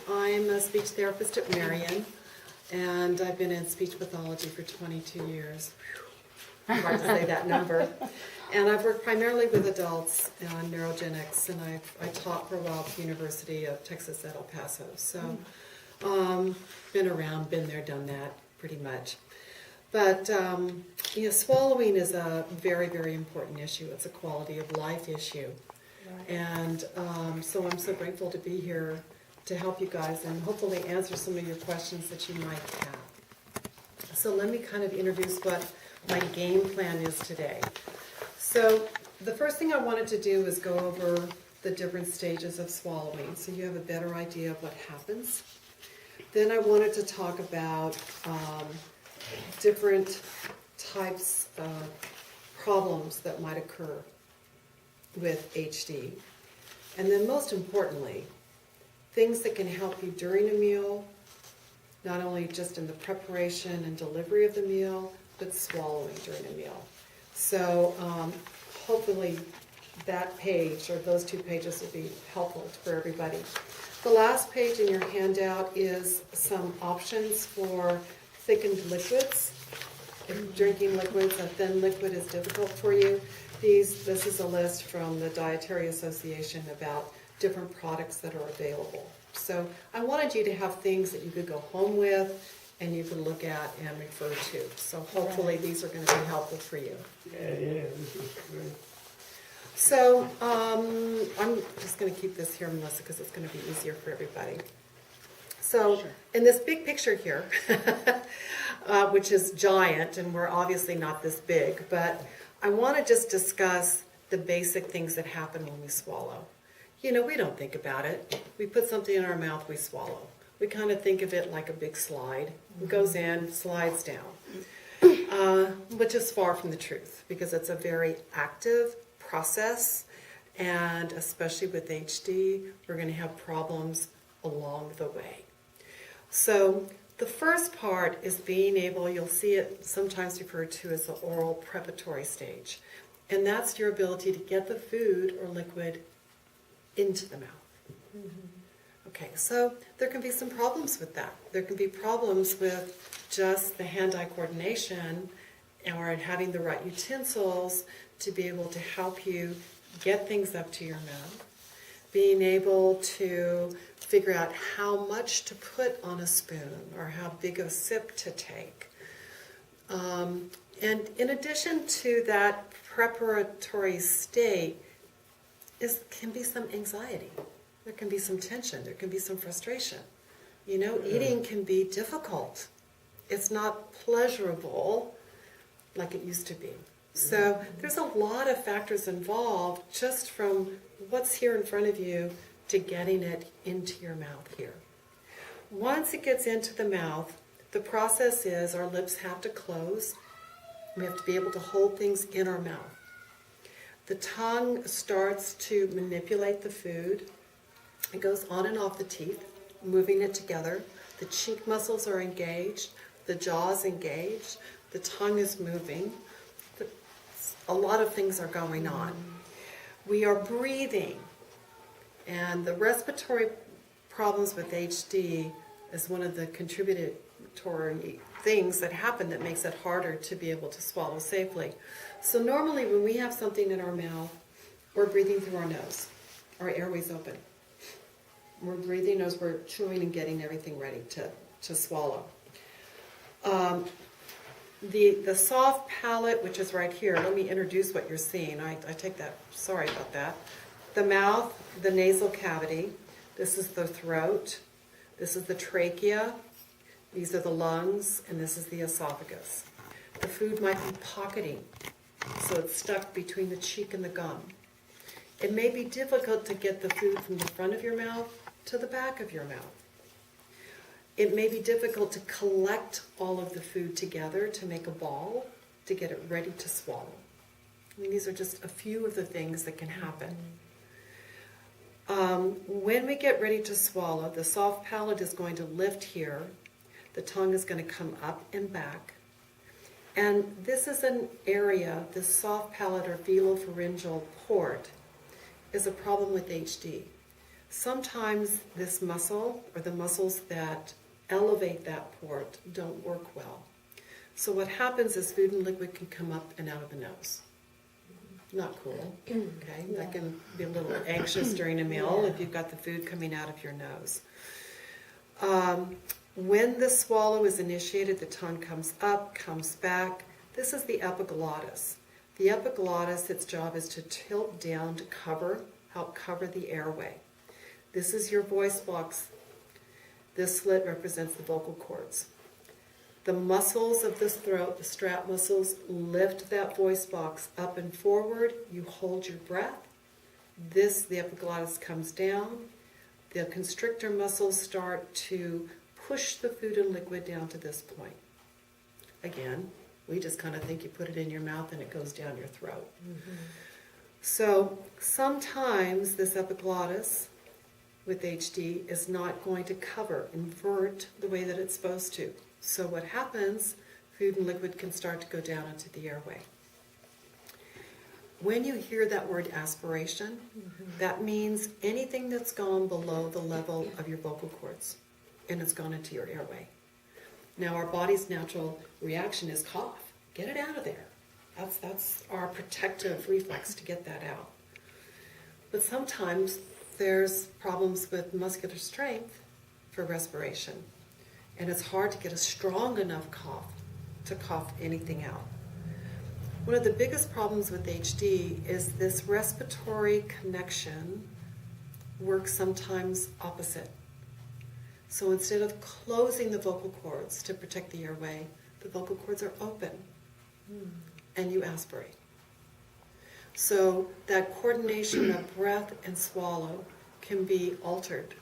I'm a speech therapist at Marian, and I've been in speech pathology for 22 years. Hard to say that number. And I've worked primarily with adults on neurogenics, and I taught for a while at the University of Texas at El Paso. So, been around, been there, done that, pretty much. But, swallowing is a very, very important issue. It's a quality of life issue. Right. And so I'm so grateful to be here to help you guys and hopefully answer some of your questions that you might have. So let me kind of introduce what my game plan is today. So the first thing I wanted to do is go over the different stages of swallowing so you have a better idea of what happens. Then I wanted to talk about different types of problems that might occur with HD. And then most importantly, things that can help you during a meal, not only just in the preparation and delivery of the meal, but swallowing during a meal. So hopefully that page, or those 2 pages, will be helpful for everybody. The last page in your handout is some options for thickened liquids. If drinking liquids, a thin liquid is difficult for you, this is a list from the Dietary Association about different products that are available. So I wanted you to have things that you could go home with and you can look at and refer to. So hopefully these are going to be helpful for you. Yeah, this is great. So I'm just going to keep this here, Melissa, because it's going to be easier for everybody. So in this big picture here, which is giant, and we're obviously not this big, but I want to just discuss the basic things that happen when we swallow. You know, we don't think about it. We put something in our mouth, we swallow. We kind of think of it like a big slide. It goes in, slides down, which is far from the truth because it's a very active process, and especially with HD, we're going to have problems along the way. So the first part is being able, you'll see it sometimes referred to as the oral preparatory stage, and that's your ability to get the food or liquid into the mouth. Mm-hmm. Okay, so there can be some problems with that. There can be problems with just the hand-eye coordination or having the right utensils to be able to help you get things up to your mouth, being able to figure out how much to put on a spoon or how big a sip to take. And in addition to that preparatory state, can be some anxiety. There can be some tension. There can be some frustration. You know, eating can be difficult. It's not pleasurable like it used to be. So there's a lot of factors involved just from what's here in front of you to getting it into your mouth here. Once it gets into the mouth, the process is our lips have to close. We have to be able to hold things in our mouth. The tongue starts to manipulate the food. It goes on and off the teeth, moving it together. The cheek muscles are engaged. The jaw is engaged. The tongue is moving. A lot of things are going on. We are breathing. And the respiratory problems with HD is one of the contributory things that happen that makes it harder to be able to swallow safely. So normally when we have something in our mouth, we're breathing through our nose. Our airway's open. We're breathing as we're chewing and getting everything ready to swallow. The soft palate, which is right here, let me introduce what you're seeing. I take that, sorry about that. The mouth, the nasal cavity, this is the throat, this is the trachea, these are the lungs, and this is the esophagus. The food might be pocketing, so it's stuck between the cheek and the gum. It may be difficult to get the food from the front of your mouth to the back of your mouth. It may be difficult to collect all of the food together to make a ball, to get it ready to swallow. I mean, these are just a few of the things that can happen. When we get ready to swallow, the soft palate is going to lift here. The tongue is going to come up and back. And this is an area, this soft palate or velopharyngeal port, is a problem with HD. Sometimes this muscle, or the muscles that elevate that port, don't work well. So what happens is food and liquid can come up and out of the nose. Not cool, okay? That can be a little anxious during a meal if you've got the food coming out of your nose. When the swallow is initiated, the tongue comes up, comes back. This is the epiglottis. The epiglottis, its job is to tilt down to help cover the airway. This is your voice box. This slit represents the vocal cords. The muscles of the throat, the strap muscles, lift that voice box up and forward. You hold your breath. The epiglottis comes down. The constrictor muscles start to push the food and liquid down to this point. Again, we just kind of think you put it in your mouth and it goes down your throat. So sometimes this epiglottis with HD is not going to invert the way that it's supposed to. So what happens, food and liquid can start to go down into the airway. When you hear that word aspiration, that means anything that's gone below the level of your vocal cords and it's gone into your airway. Now our body's natural reaction is cough. Get it out of there. That's our protective reflex to get that out. But sometimes there's problems with muscular strength for respiration. And it's hard to get a strong enough cough to cough anything out. One of the biggest problems with HD is this respiratory connection works sometimes opposite. So instead of closing the vocal cords to protect the airway, the vocal cords are open and you aspirate. So that coordination of breath and swallow can be altered.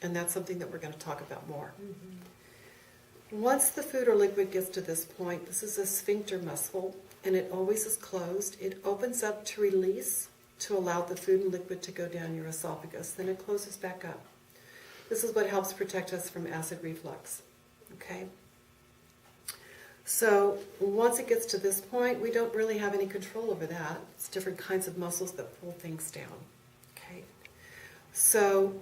And that's something that we're going to talk about more. Once the food or liquid gets to this point, this is a sphincter muscle, and it always is closed. It opens up to release, to allow the food and liquid to go down your esophagus. Then it closes back up. This is what helps protect us from acid reflux. Okay? So once it gets to this point, we don't really have any control over that. It's different kinds of muscles that pull things down. Okay? So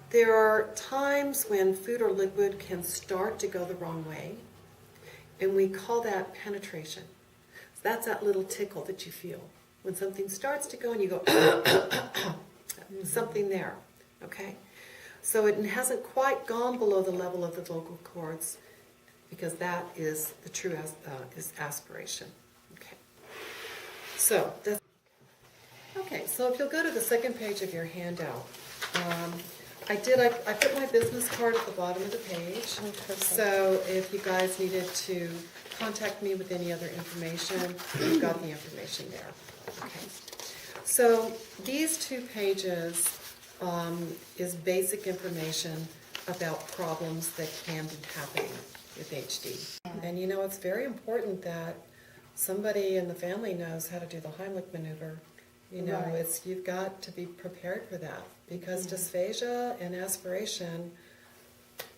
there are times when food or liquid can start to go the wrong way, and we call that penetration. So that's that little tickle that you feel. When something starts to go and you go, something there, okay? So it hasn't quite gone below the level of the vocal cords, because that is the true is aspiration, okay? So if you'll go to the second page of your handout, I put my business card at the bottom of the page. So if you guys needed to contact me with any other information, you've got the information there. Okay. So these 2 pages is basic information about problems that can be happening with HD. And you know, it's very important that somebody in the family knows how to do the Heimlich maneuver. You know, you've got to be prepared for that, because dysphagia and aspiration,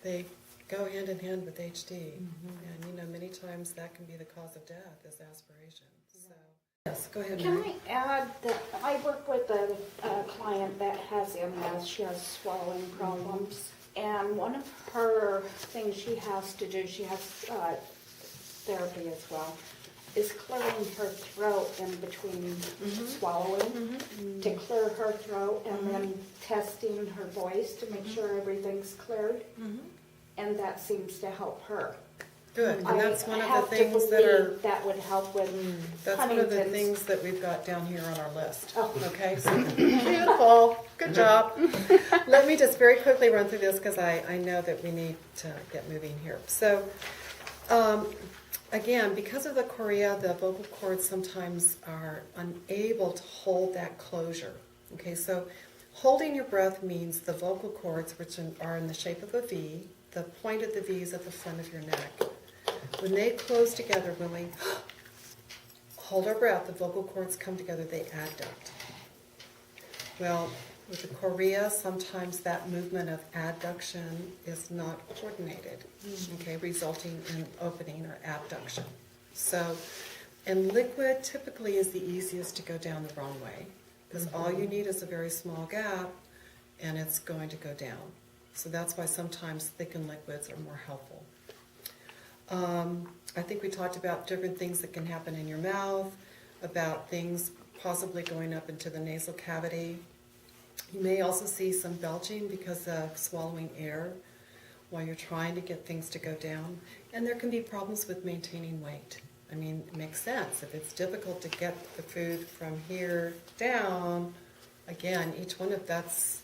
they go hand in hand with HD. And you know, many times that can be the cause of death is aspiration. So, yes, go ahead, Can Mary. I add that I work with a client that has MS, she has swallowing problems, and one of her things she has to do, she has therapy as well, is clearing her throat in between swallowing to clear her throat, and then testing her voice to make sure everything's cleared, and that seems to help her. Good, and that's one of the have to things that are, believe that would help with that's one of the Huntington's. things that we've got down here on our list. Oh. Okay, so beautiful, good job. Let me just very quickly run through this, because I know that we need to get moving here. So, again, because of the chorea, the vocal cords sometimes are unable to hold that closure. Okay, so holding your breath means the vocal cords, which are in the shape of a V, the point of the V is at the front of your neck. When they close together, when we hold our breath, the vocal cords come together, they adduct. Well, with the chorea, sometimes that movement of adduction is not coordinated, okay, resulting in opening or abduction. So, and liquid typically is the easiest to go down the wrong way, because all you need is a very small gap, and it's going to go down. So that's why sometimes thickened liquids are more helpful. I think we talked about different things that can happen in your mouth, about things possibly going up into the nasal cavity. You may also see some belching because of swallowing air while you're trying to get things to go down. And there can be problems with maintaining weight. I mean, it makes sense. If it's difficult to get the food from here down, again, each one of that's,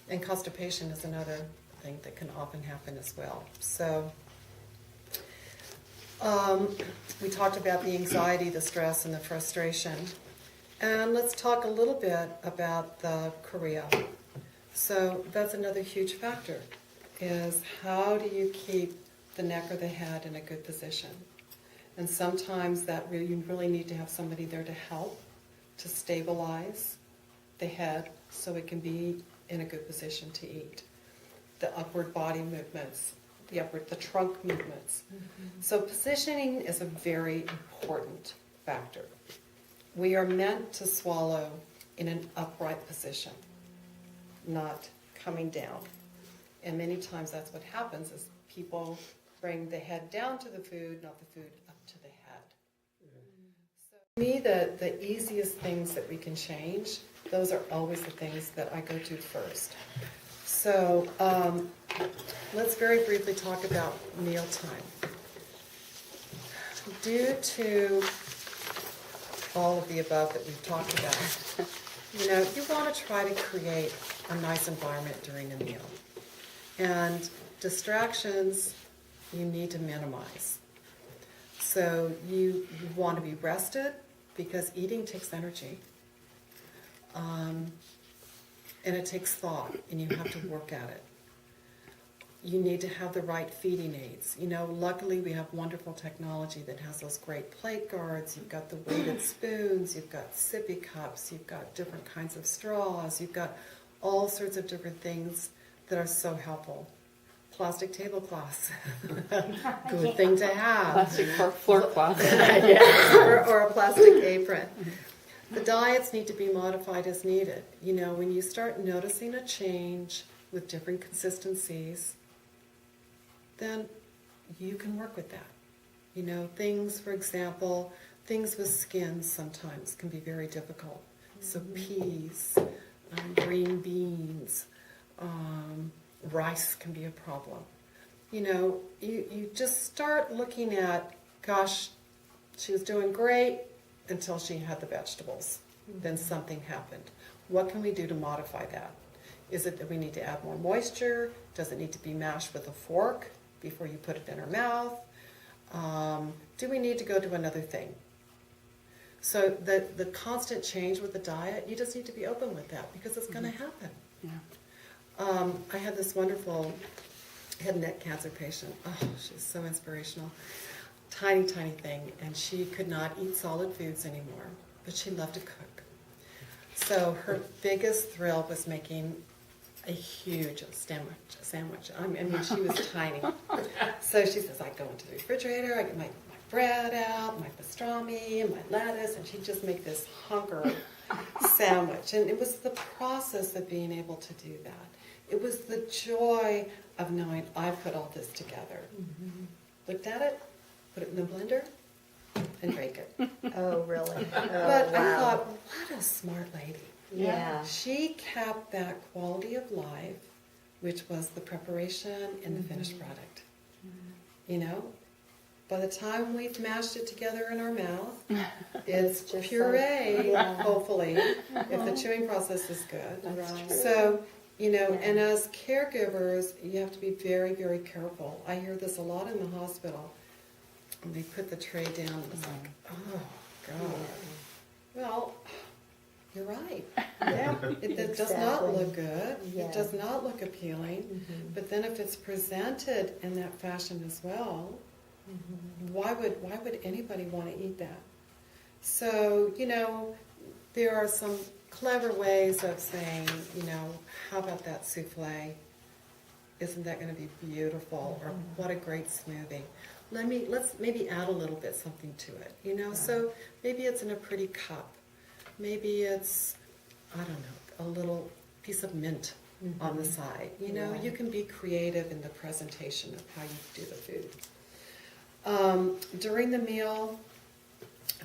and constipation is another thing that can often happen as well. So we talked about the anxiety, the stress, and the frustration. And let's talk a little bit about the chorea. So that's another huge factor, is how do you keep the neck or the head in a good position? And sometimes you really need to have somebody there to help, to stabilize the head so it can be in a good position to eat. The upward body movements, the trunk movements. Mm-hmm. So positioning is a very important factor. We are meant to swallow in an upright position, not coming down. And many times that's what happens, is people bring the head down to the food, not the food up to the head. So to me, the easiest things that we can change, those are always the things that I go to first. So let's very briefly talk about mealtime. Due to all of the above that we've talked about, you want to try to create a nice environment during a meal. And distractions, you need to minimize. So you want to be rested, because eating takes energy. And it takes thought, and you have to work at it. You need to have the right feeding aids. Luckily we have wonderful technology that has those great plate guards. You've got the weighted spoons, you've got sippy cups, you've got different kinds of straws, you've got all sorts of different things that are so helpful. Plastic tablecloths, good thing to have. Plastic floor cloth. or a plastic apron. The diets need to be modified as needed. When you start noticing a change with different consistencies, then you can work with that. Things, for example, things with skins sometimes can be very difficult. So peas, green beans, rice can be a problem. You just start looking at, gosh, she was doing great until she had the vegetables. Then something happened. What can we do to modify that? Is it that we need to add more moisture? Does it need to be mashed with a fork before you put it in her mouth? Do we need to go to another thing? So the constant change with the diet, you just need to be open with that, because it's going to happen. Yeah. I had this wonderful head and neck cancer patient. Oh, she's so inspirational. Tiny, tiny thing, and she could not eat solid foods anymore, but she loved to cook. So her biggest thrill was making a huge sandwich. I mean, she was tiny. So she says, I go into the refrigerator, I get my bread out, my pastrami, and my lettuce, and she'd just make this hunker sandwich. And it was the process of being able to do that. It was the joy of knowing I put all this together. Mm-hmm. Looked at it, put it in the blender, and bake it. Oh, really? Oh, But I wow. thought, what a smart lady. Yeah. She kept that quality of life, which was the preparation and the finished product. By the time we've mashed it together in our mouth, it's just puree, yeah. hopefully, if the chewing process is good. Right. So, and as caregivers, you have to be very, very careful. I hear this a lot in the hospital. And they put the tray down, and it's like, oh, God. Well, you're right. Yeah. It does not Exactly. look good. Yeah. It does not look appealing. Mm-hmm. But then if it's presented in that fashion as well, why would anybody want to eat that? So, there are some clever ways of saying, how about that souffle? Isn't that going to be beautiful? Or what a great smoothie. Let's maybe add a little bit something to it, So maybe it's in a pretty cup. Maybe it's, I don't know, a little piece of mint on the side. You know, you can be creative in the presentation of how you do the food. During the meal,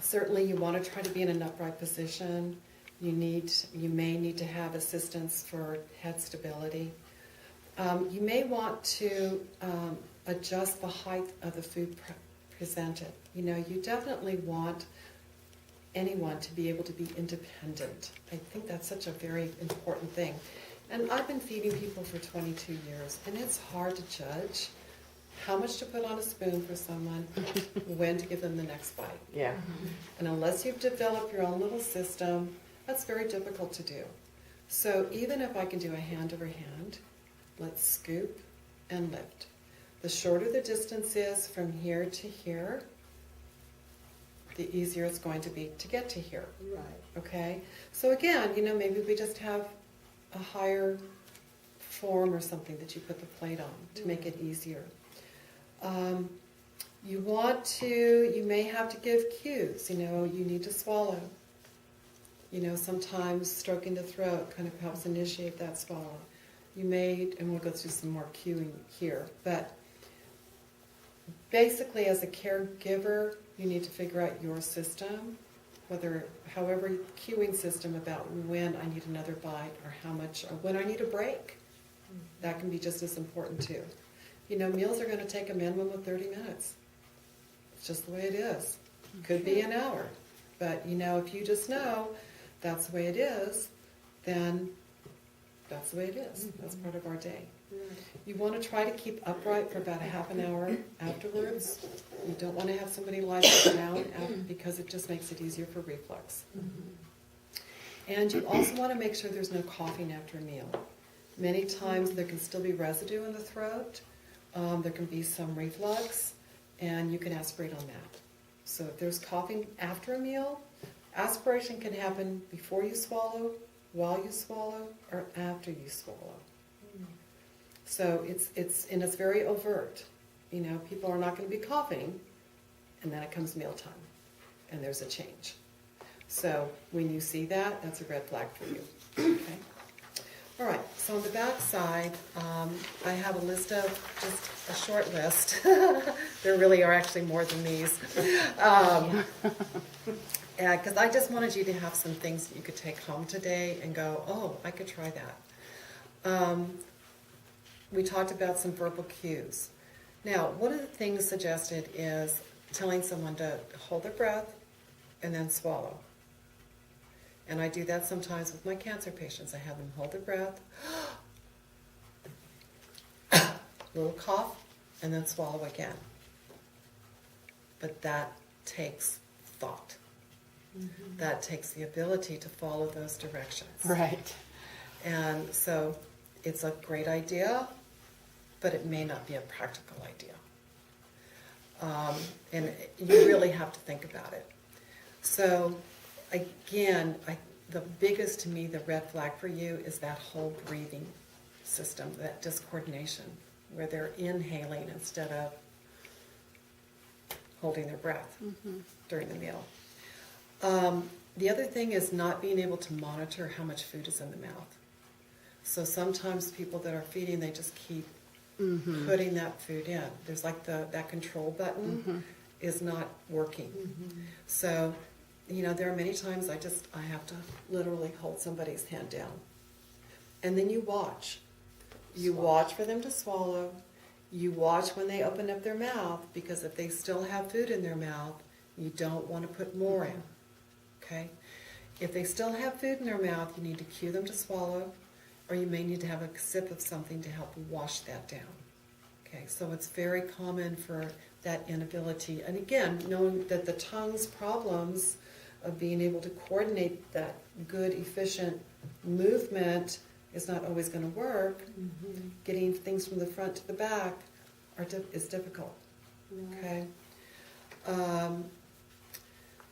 certainly you want to try to be in an upright position. You may need to have assistance for head stability. You may want to adjust the height of the food presented. You know, you definitely want anyone to be able to be independent. I think that's such a very important thing. And I've been feeding people for 22 years, and it's hard to judge how much to put on a spoon for someone, when to give them the next bite. Yeah. And unless you've developed your own little system, that's very difficult to do. So even if I can do a hand over hand, let's scoop and lift. The shorter the distance is from here to here, the easier it's going to be to get to here. Right. Okay? So again, you know, maybe we just have a higher form or something that you put the plate on to make it easier. You may have to give cues. You know, you need to swallow. You know, sometimes stroking the throat kind of helps initiate that swallow. You may, and we'll go through some more cueing here, but basically as a caregiver, you need to figure out your system, however cueing system about when I need another bite or how much, or when I need a break. That can be just as important too. You know, meals are going to take a minimum of 30 minutes. It's just the way it is. Could be an hour. But, you know, if you just know that's the way it is, then that's the way it is. That's part of our day. You want to try to keep upright for about a half an hour afterwards. You don't want to have somebody lie down because it just makes it easier for reflux. And you also want to make sure there's no coughing after a meal. Many times there can still be residue in the throat. There can be some reflux, and you can aspirate on that. So if there's coughing after a meal, aspiration can happen before you swallow, while you swallow, or after you swallow. So it's very overt. You know, people are not going to be coughing, and then it comes mealtime, and there's a change. So when you see that, that's a red flag for you. Okay. All right. So on the back side, I have a list of just a short list. There really are actually more than these. Because I just wanted you to have some things that you could take home today and go, oh, I could try that. We talked about some verbal cues. Now, one of the things suggested is telling someone to hold their breath and then swallow. And I do that sometimes with my cancer patients. I have them hold their breath, little cough, and then swallow again. But that takes thought. That takes the ability to follow those directions. Right. And so it's a great idea, but it may not be a practical idea. And you really have to think about it. So again, the biggest to me, the red flag for you is that whole breathing system, that discoordination, where they're inhaling instead of holding their breath during the meal. The other thing is not being able to monitor how much food is in the mouth. So sometimes people that are feeding, they just keep putting that food in. There's like that control button is not working. So, you know, there are many times I have to literally hold somebody's hand down. And then you watch. You watch for them to swallow. You watch when they open up their mouth, because if they still have food in their mouth, you don't want to put more in. Okay? If they still have food in their mouth, you need to cue them to swallow, or you may need to have a sip of something to help wash that down. Okay, so it's very common for that inability. And again, knowing that the tongue's problems of being able to coordinate that good, efficient movement is not always going to work. Getting things from the front to the back is difficult. Okay.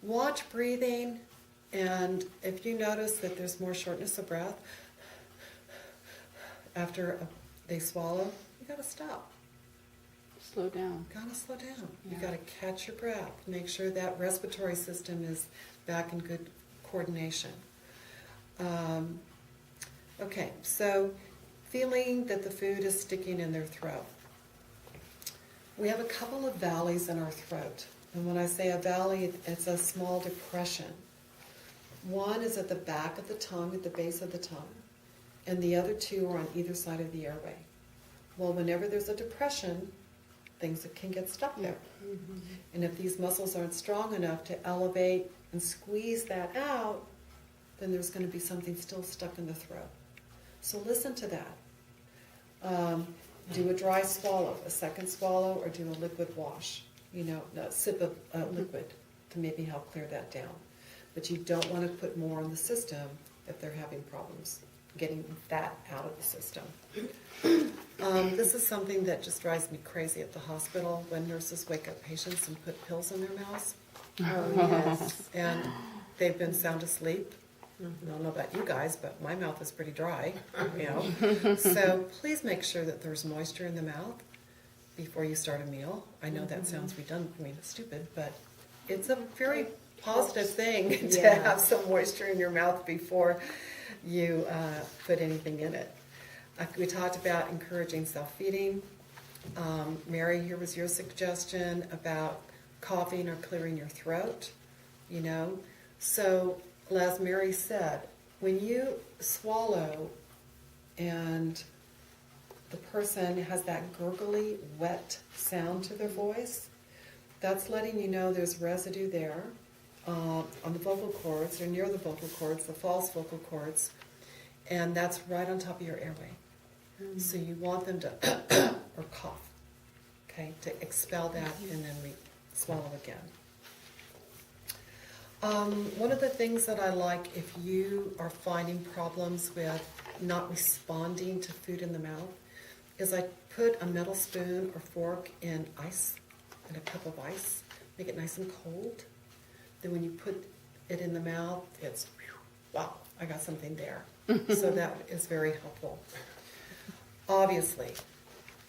Watch breathing, and if you notice that there's more shortness of breath after they swallow, you got to stop. Slow down. Got to slow down. Yeah. You got to catch your breath. Make sure that respiratory system is back in good coordination. Okay, so feeling that the food is sticking in their throat. We have a couple of valleys in our throat. And when I say a valley, it's a small depression. One is at the back of the tongue, at the base of the tongue, and the other two are on either side of the airway. Well, whenever there's a depression, things can get stuck there. Mm-hmm. And if these muscles aren't strong enough to elevate and squeeze that out, then there's going to be something still stuck in the throat. So listen to that. Do a dry swallow, a second swallow, or do a liquid wash. A sip of liquid to maybe help clear that down. But you don't want to put more on the system if they're having problems getting that out of the system. This is something that just drives me crazy at the hospital when nurses wake up patients and put pills in their mouths. Oh, yes. And they've been sound asleep. I don't know about you guys, but my mouth is pretty dry, So please make sure that there's moisture in the mouth before you start a meal. I know that sounds redundant, stupid, but it's a very positive thing to have some moisture in your mouth before you put anything in it. We talked about encouraging self-feeding. Mary, here was your suggestion about coughing or clearing your throat, So, as Mary said, when you swallow and the person has that gurgly, wet sound to their voice, that's letting you know there's residue there on the vocal cords or near the vocal cords, the false vocal cords, and that's right on top of your airway. So you want them to or cough, okay, to expel that and then swallow again. One of the things that I like, if you are finding problems with not responding to food in the mouth, is I put a metal spoon or fork in ice, in a cup of ice, make it nice and cold. Then when you put it in the mouth, it's, wow, I got something there. So that is very helpful. Obviously,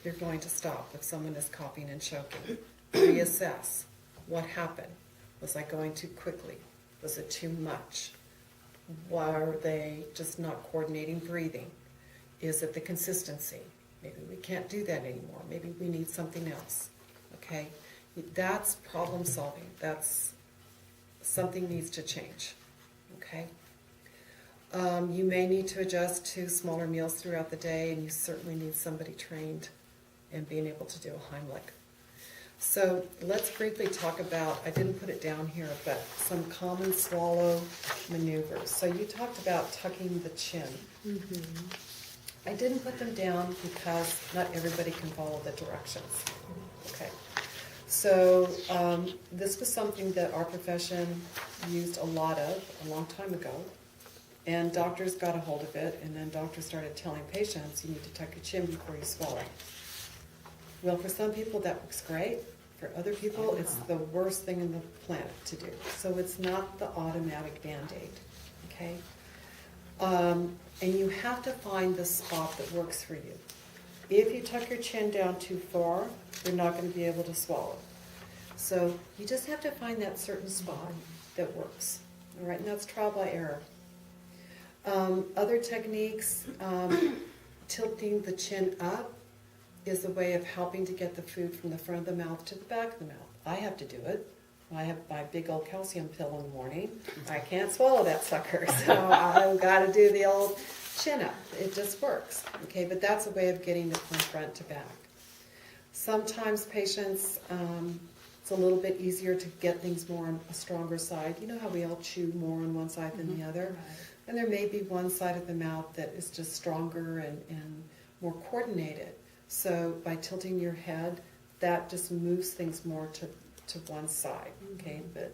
you're going to stop if someone is coughing and choking. Reassess what happened. Was I going too quickly? Was it too much? Were they just not coordinating breathing? Is it the consistency? Maybe we can't do that anymore. Maybe we need something else. Okay? That's problem solving. That's something needs to change. Okay? You may need to adjust to smaller meals throughout the day, and you certainly need somebody trained in being able to do a Heimlich. So let's briefly talk about, I didn't put it down here, but some common swallow maneuvers. So you talked about tucking the chin. Mm-hmm. I didn't put them down because not everybody can follow the directions. Okay. So this was something that our profession used a lot of a long time ago. And doctors got a hold of it, and then doctors started telling patients, you need to tuck your chin before you swallow. Well, for some people that works great. For other people, it's the worst thing in the planet to do. So it's not the automatic Band-Aid, okay? And you have to find the spot that works for you. If you tuck your chin down too far, you're not going to be able to swallow. So you just have to find that certain spot that works, all right? And that's trial by error. Other techniques, tilting the chin up is a way of helping to get the food from the front of the mouth to the back of the mouth. I have to do it. I have my big old calcium pill in the morning. I can't swallow that sucker, so I've got to do the old chin up. It just works, okay? But that's a way of getting it from front to back. Sometimes patients, it's a little bit easier to get things more on a stronger side. You know how we all chew more on one side than the other? Right. And there may be one side of the mouth that is just stronger and more coordinated. So by tilting your head, that just moves things more to one side, okay? But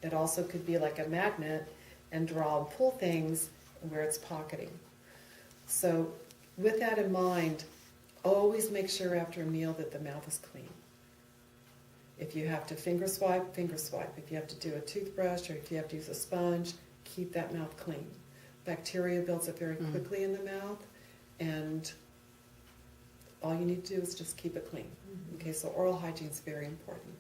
it also could be like a magnet and draw and pull things where it's pocketing. So with that in mind, always make sure after a meal that the mouth is clean. If you have to finger swipe, finger swipe. If you have to do a toothbrush or if you have to use a sponge, keep that mouth clean. Bacteria builds up very quickly in the mouth, and all you need to do is just keep it clean. Okay, so oral hygiene is very important.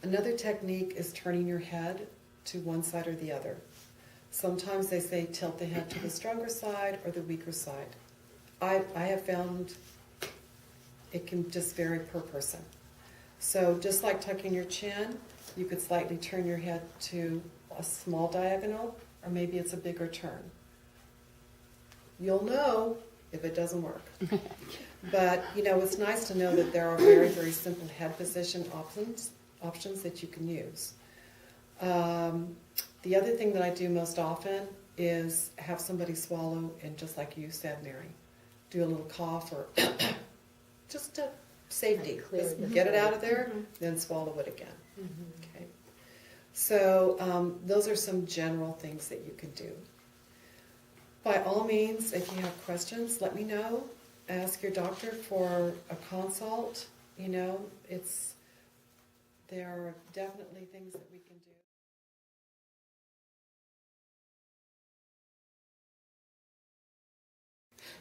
Another technique is turning your head to one side or the other. Sometimes they say tilt the head to the stronger side or the weaker side. I have found it can just vary per person. So just like tucking your chin, you could slightly turn your head to a small diagonal, or maybe it's a bigger turn. You'll know if it doesn't work. But, you know, it's nice to know that there are very, very simple head position options that you can use. The other thing that I do most often is have somebody swallow, and just like you said, Mary, do a little cough or just to safety. Just get it out of there, then swallow it again. Okay. So those are some general things that you can do. By all means, if you have questions, let me know. Ask your doctor for a consult. You know, there are definitely things that we can do.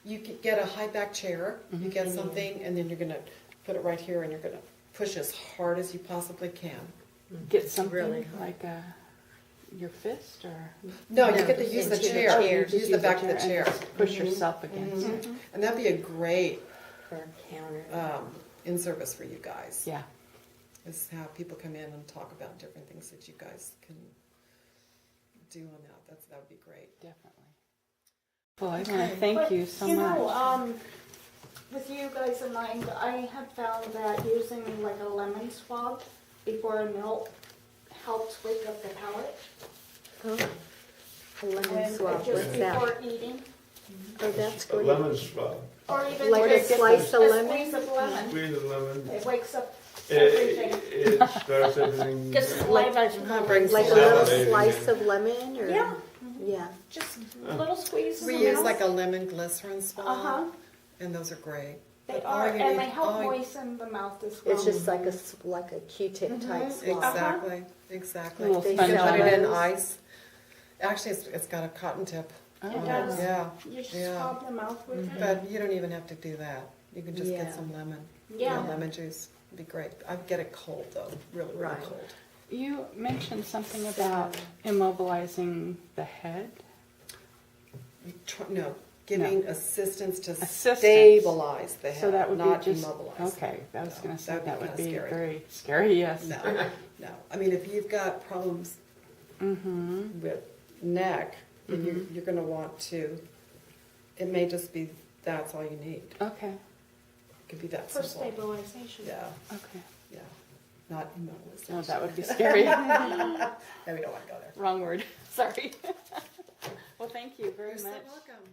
You could get a high back chair, you get something, and then you're going to put it right here, and you're going to push as hard as you possibly can. Get something Really like your fist, or No, you No, get to use the into the chair. chair. Use the back of the and chair. just push yourself against it. And that'd be a great For a counter. in-service for you guys. Yeah. Is have people come in and talk about different things that you guys can do on that. That would be great. Definitely. Well, I want to Okay. thank But, you so you much. know, with you guys in mind, I have found that using like a lemon swab before a meal helps wake up the palate. Oh, a lemon And swab, just what's that? before eating. Oh, that's A good. lemon swab. Or even Like just a slice of a lemon? squeeze of lemon. Squeeze a lemon. It wakes up everything. It starts everything. Just saliva. brings Like a Saliva. little slice of lemon, or? Yeah, Yeah. just little squeezes. We of use milk. like a lemon glycerin swab, Uh-huh. and those are great. They But all are, you and need- they help all you- moisten the mouth as well. It's just like a Q-tip type swab. Exactly, exactly. Little You can sponge put it in on. ice. Actually, it's got a cotton tip. Oh, It does. Yeah, You just yeah. swab the mouth with it. But you don't even have to do that. You can just Yeah. get some lemon. Yeah. Lemon juice. It'd be great. I'd get it cold though, really, really Right. cold. You mentioned something about immobilizing the head. No, giving assistance to Assistance. stabilize the head, So that would not be just immobilize. okay. I was No, going to say that'd be that would kinda be scary. very scary. Yes. No, no. I mean, if you've got problems with neck, then you're going to want to. It may just be that's all you need. It Okay. could be that For simple. stabilization. Yeah, Okay. yeah. Not immobilization. No, that would be scary. No, we don't want to go there. Wrong word. Sorry. Well, thank you very You're so much. welcome.